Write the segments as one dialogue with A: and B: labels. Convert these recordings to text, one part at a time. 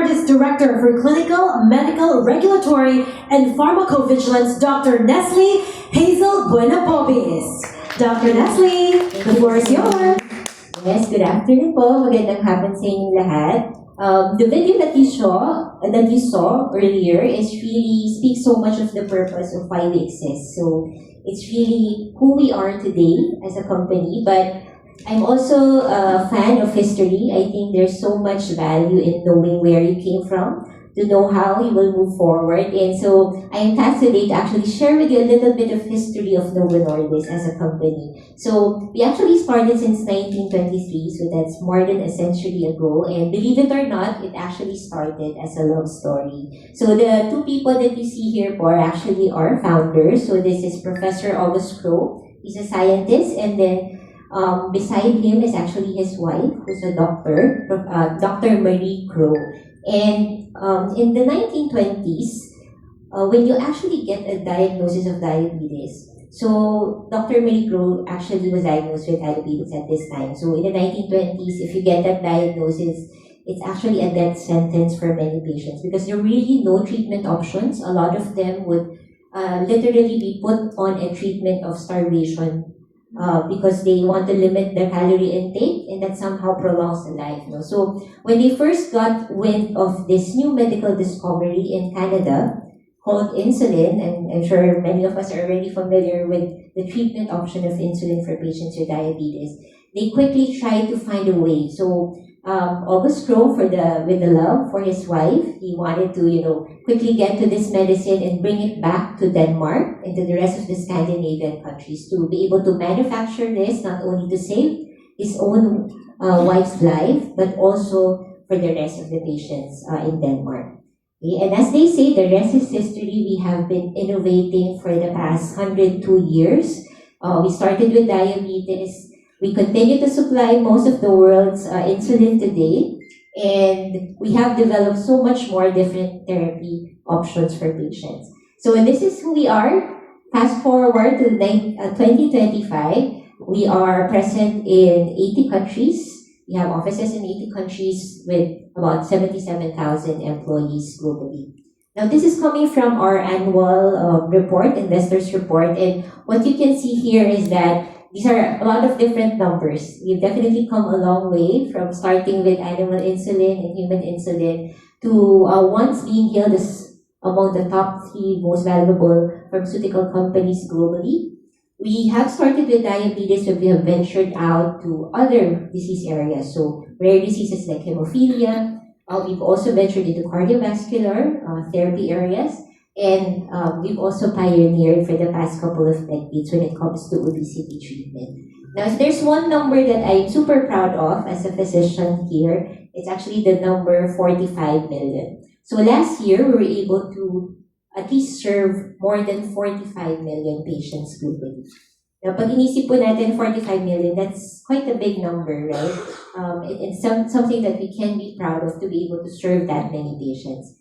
A: board is Director for Clinical, Medical, Regulatory, and Pharmacovigilance, Dr. Nestle Hazel Buenapobis. Dr. Nestle, the floor is yours.
B: Yes, good afternoon po. Magandang hapon sa inyong lahat. The video that you saw earlier is really speaks so much of the purpose of why we exist. So it's really who we are today as a company, but I'm also a fan of history. I think there's so much value in knowing where you came from, to know how you will move forward. And so I am tasked today to actually share with you a little bit of history of Novo Nordisk as a company. So we actually started since 1923, so that's more than a century ago. And believe it or not, it actually started as a love story. So the two people that you see here are actually our founders. So this is Professor August Crowe. He's a scientist, and then beside him is actually his wife, who's a doctor, Dr. Marie Crowe. And in the 1920s, when you actually get a diagnosis of diabetes, so Dr. Marie Crowe actually was diagnosed with diabetes at this time. So in the 1920s, if you get that diagnosis, it's actually a death sentence for many patients because there are really no treatment options. A lot of them would literally be put on a treatment of starvation because they want to limit their calorie intake, and that somehow prolongs the life. No? So when they first got wind of this new medical discovery in Canada called insulin, and I'm sure many of us are already familiar with the treatment option of insulin for patients with diabetes, they quickly tried to find a way. So August Crowe, with the love for his wife, he wanted to quickly get to this medicine and bring it back to Denmark and to the rest of the Scandinavian countries to be able to manufacture this, not only to save his own wife's life, but also for the rest of the patients in Denmark. Okay? And as they say, the rest is history. We have been innovating for the past 102 years. We started with diabetes. We continue to supply most of the world's insulin today, and we have developed so much more different therapy options for patients. So this is who we are. Fast forward to 2025, we are present in 80 countries. We have offices in 80 countries with about 77,000 employees globally. Now, this is coming from our annual report, investors report, and what you can see here is that these are a lot of different numbers. We've definitely come a long way from starting with animal insulin and human insulin to once being hailed as among the top 3 most valuable pharmaceutical companies globally. We have started with diabetes, but we have ventured out to other disease areas. So rare diseases like hemophilia. We've also ventured into cardiovascular therapy areas. And we've also pioneered for the past couple of decades when it comes to obesity treatment. Now, if there's one number that I'm super proud of as a physician here, it's actually the number 45 million. So last year, we were able to at least serve more than 45 million patients globally. Now, pag inisip po natin 45 million, that's quite a big number, right? It's something that we can be proud of to be able to serve that many patients.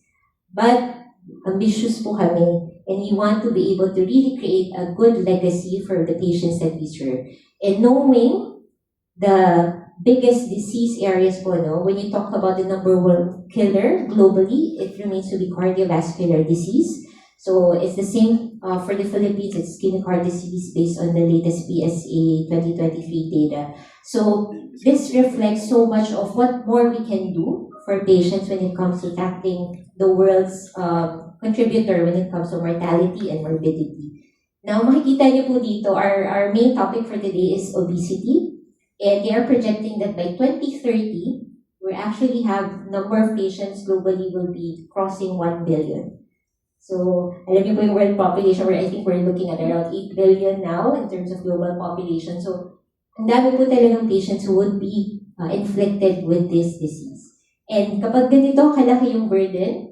B: But ambitious po kami, and we want to be able to really create a good legacy for the patients that we serve. And knowing the biggest disease areas po, when you talk about the number 1 killer globally, it remains to be cardiovascular disease. So it's the same for the Philippines, it's ischemic heart disease based on the latest PSA 2023 data. So this reflects so much of what more we can do for patients when it comes to tackling the world's contributor when it comes to mortality and morbidity. Now, makikita niyo po dito, our main topic for today is obesity. And they are projecting that by 2030, we actually have number of patients globally will be crossing 1 billion. So, alam niyo po yung world population, where I think we're looking at around 8 billion now in terms of global population. So, ang dami po talagang patients who would be inflicted with this disease. And kapag ganito kalaki yung burden,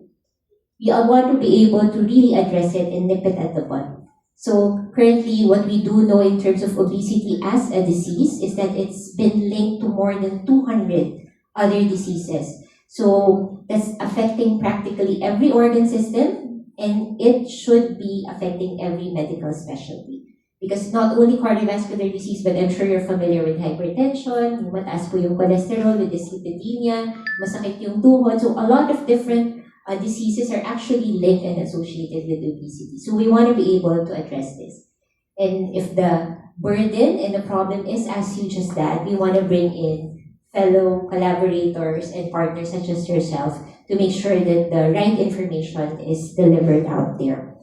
B: we want to be able to really address it and nip it at the bud. So currently, what we do know in terms of obesity as a disease is that it's been linked to more than 200 other diseases. So that's affecting practically every organ system, and it should be affecting every medical specialty. Because not only cardiovascular disease, but I'm sure you're familiar with hypertension, yung mataas po yung cholesterol with dyslipidemia, masakit yung tuhod. So a lot of different diseases are actually linked and associated with obesity. So we want to be able to address this. And if the burden and the problem is as huge as that, we want to bring in fellow collaborators and partners such as yourself to make sure that the right information is delivered out there.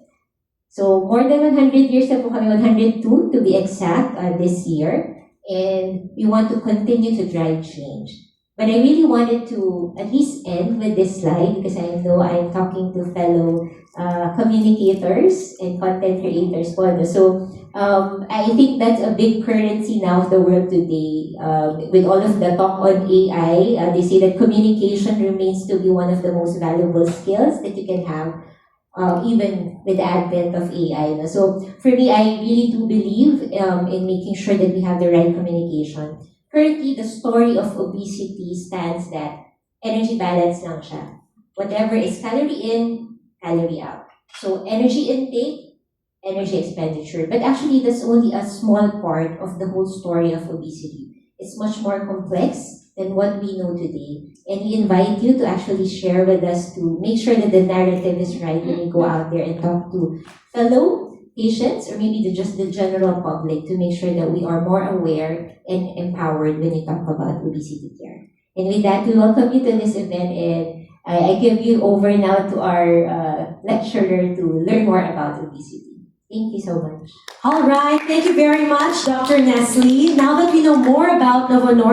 B: So more than 100 years na po kami, 102 to be exact this year. And we want to continue to drive change. But I really wanted to at least end with this slide because I know I'm talking to fellow communicators and content creators po. So I think that's a big currency now of the world today. With all of the talk on AI, they say that communication remains to be one of the most valuable skills that you can have. Even with the advent of AI. So for me, I really do believe in making sure that we have the right communication. Currently, the story of obesity stands that energy balance lang siya. Whatever is calorie in, calorie out. So energy intake, energy expenditure. But actually, that's only a small part of the whole story of obesity. It's much more complex than what we know today. And we invite you to actually share with us to make sure that the narrative is right when you go out there and talk to fellow patients or maybe just the general public to make sure that we are more aware and empowered when we talk about obesity care. And with that, we welcome you to this event and I give you over now to our lecturer to learn more about obesity. Thank you so much.
A: All right, thank you very much, Dr. Nestle. Now that we know more about Novo Nordisk,